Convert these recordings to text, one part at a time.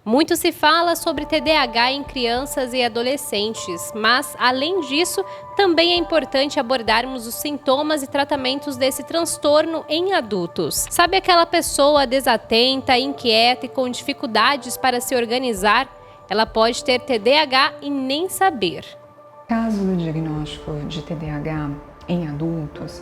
Muito se fala sobre TDAH em crianças e adolescentes, mas, além disso, também é importante abordarmos os sintomas e tratamentos desse transtorno em adultos. Sabe aquela pessoa desatenta, inquieta e com dificuldades para se organizar? Ela pode ter TDAH e nem saber. No caso do diagnóstico de TDAH em adultos,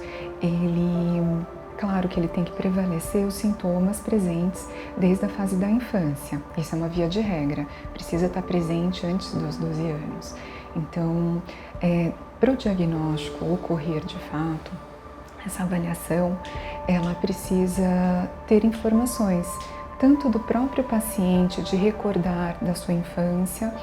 claro que ele tem que prevalecer os sintomas presentes desde a fase da infância. Isso é uma via de regra, precisa estar presente antes dos 12 anos. Então, para o diagnóstico ocorrer de fato, essa avaliação, ela precisa ter informações, tanto do próprio paciente de recordar da sua infância,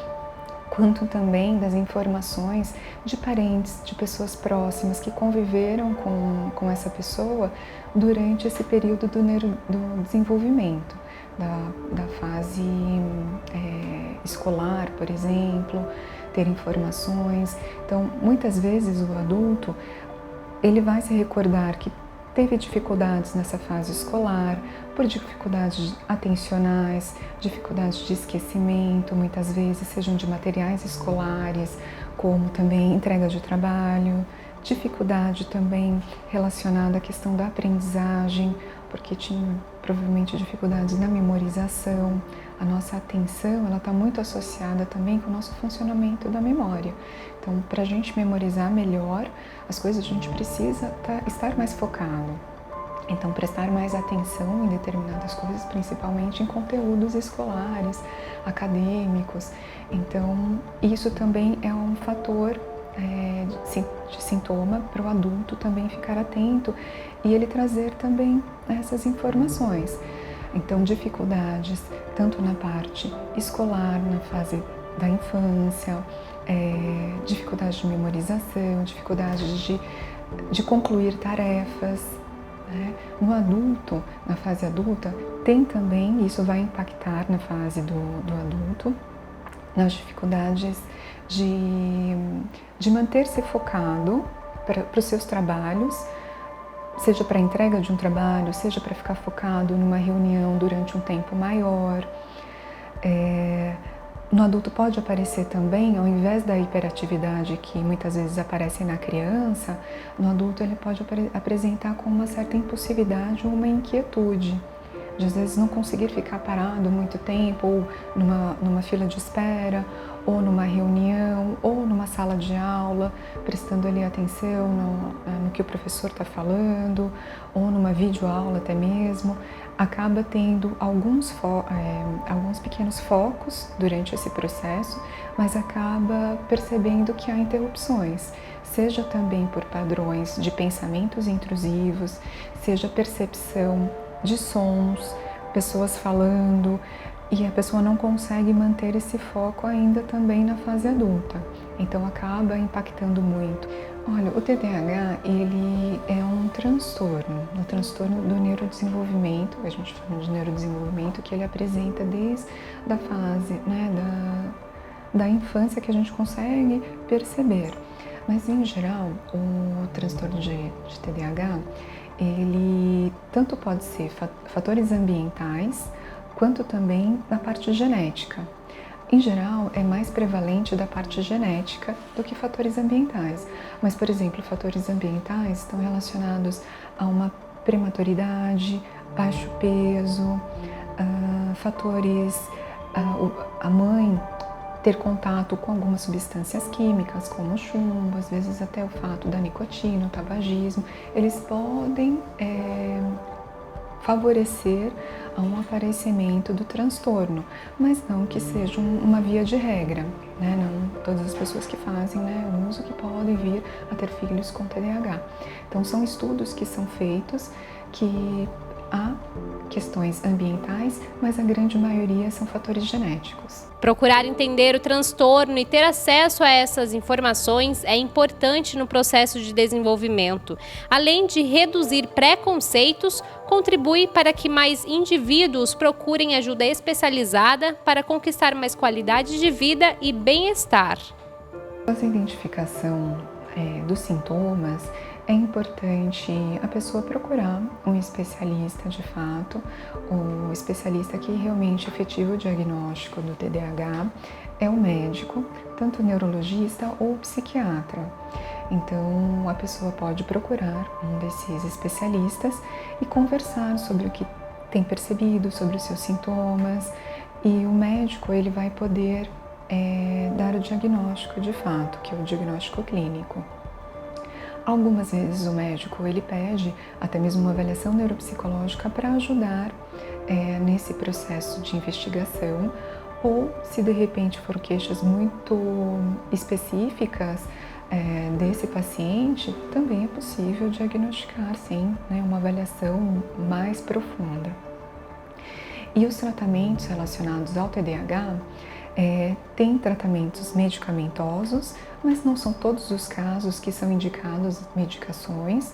quanto também das informações de parentes, de pessoas próximas que conviveram com essa pessoa durante esse período do desenvolvimento, da fase escolar, por exemplo, ter informações. Então, muitas vezes o adulto, ele vai se recordar que teve dificuldades nessa fase escolar, por dificuldades atencionais, dificuldades de esquecimento, muitas vezes sejam de materiais escolares, como também entrega de trabalho, dificuldade também relacionada à questão da aprendizagem, porque tinha provavelmente dificuldades na memorização. A nossa atenção, ela está muito associada também com o nosso funcionamento da memória. Então, para a gente memorizar melhor as coisas, a gente precisa estar mais focado. Então, prestar mais atenção em determinadas coisas, principalmente em conteúdos escolares, acadêmicos. Então, isso também é um fator de sintoma para o adulto também ficar atento e ele trazer também essas informações. Então, dificuldades tanto na parte escolar, na fase da infância, dificuldade de memorização, dificuldade de concluir tarefas. No adulto, na fase adulta, tem também, isso vai impactar na fase do adulto, nas dificuldades de manter-se focado para os seus trabalhos, seja para a entrega de um trabalho, seja para ficar focado numa reunião durante um tempo maior. No adulto pode aparecer também, ao invés da hiperatividade que muitas vezes aparece na criança, no adulto ele pode apresentar com uma certa impulsividade ou uma inquietude, de às vezes não conseguir ficar parado muito tempo, ou numa fila de espera, ou numa reunião, ou numa sala de aula, prestando ali atenção no que o professor está falando, ou numa videoaula até mesmo, acaba tendo alguns pequenos focos durante esse processo, mas acaba percebendo que há interrupções, seja também por padrões de pensamentos intrusivos, seja percepção de sons, pessoas falando, e a pessoa não consegue manter esse foco ainda também na fase adulta. Então acaba impactando muito. Olha, o TDAH, ele é um transtorno do neurodesenvolvimento, a gente fala de neurodesenvolvimento, que ele apresenta desde a fase da infância que a gente consegue perceber. Mas em geral, o transtorno de TDAH, ele tanto pode ser fatores ambientais, quanto também na parte genética. Em geral, é mais prevalente da parte genética do que fatores ambientais. Mas, por exemplo, fatores ambientais estão relacionados a uma prematuridade, baixo peso, a mãe ter contato com algumas substâncias químicas, como o chumbo, às vezes até o fato da nicotina, o tabagismo, eles podem favorecer a um aparecimento do transtorno, mas não que seja uma via de regra, né? Não todas as pessoas que fazem o uso que podem vir a ter filhos com TDAH. Então são estudos que são feitos que há questões ambientais, mas a grande maioria são fatores genéticos. Procurar entender o transtorno e ter acesso a essas informações é importante no processo de desenvolvimento. Além de reduzir preconceitos, contribui para que mais indivíduos procurem ajuda especializada para conquistar mais qualidade de vida e bem-estar. Essa identificação dos sintomas é importante a pessoa procurar um especialista de fato, o especialista que realmente efetiva o diagnóstico do TDAH é o médico, tanto neurologista ou psiquiatra. Então, a pessoa pode procurar um desses especialistas e conversar sobre o que tem percebido, sobre os seus sintomas, e o médico ele vai poder dar o diagnóstico de fato, que é o diagnóstico clínico. Algumas vezes o médico ele pede até mesmo uma avaliação neuropsicológica para ajudar nesse processo de investigação, ou se de repente for queixas muito específicas desse paciente, também é possível diagnosticar sim, né, uma avaliação mais profunda. E os tratamentos relacionados ao TDAH tem tratamentos medicamentosos, mas não são todos os casos que são indicados medicações,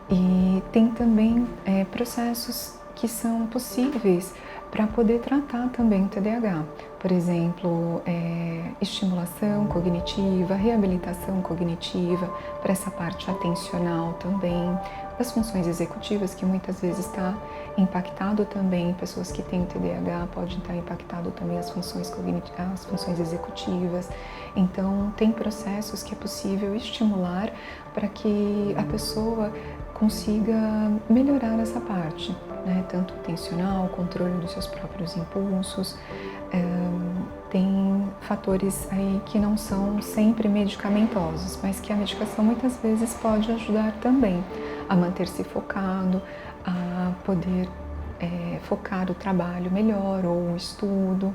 e tem também processos que são possíveis para poder tratar também o TDAH. Por exemplo, estimulação cognitiva, reabilitação cognitiva, para essa parte atencional também, as funções executivas, que muitas vezes está impactado também, pessoas que têm TDAH podem estar impactado também as funções cognitivas, as funções executivas. Então, tem processos que é possível estimular para que a pessoa consiga melhorar essa parte, né? Tanto atencional, controle dos seus próprios impulsos. Tem fatores aí que não são sempre medicamentosos, mas que a medicação muitas vezes pode ajudar também a manter-se focado, a poder focar o trabalho melhor ou o estudo.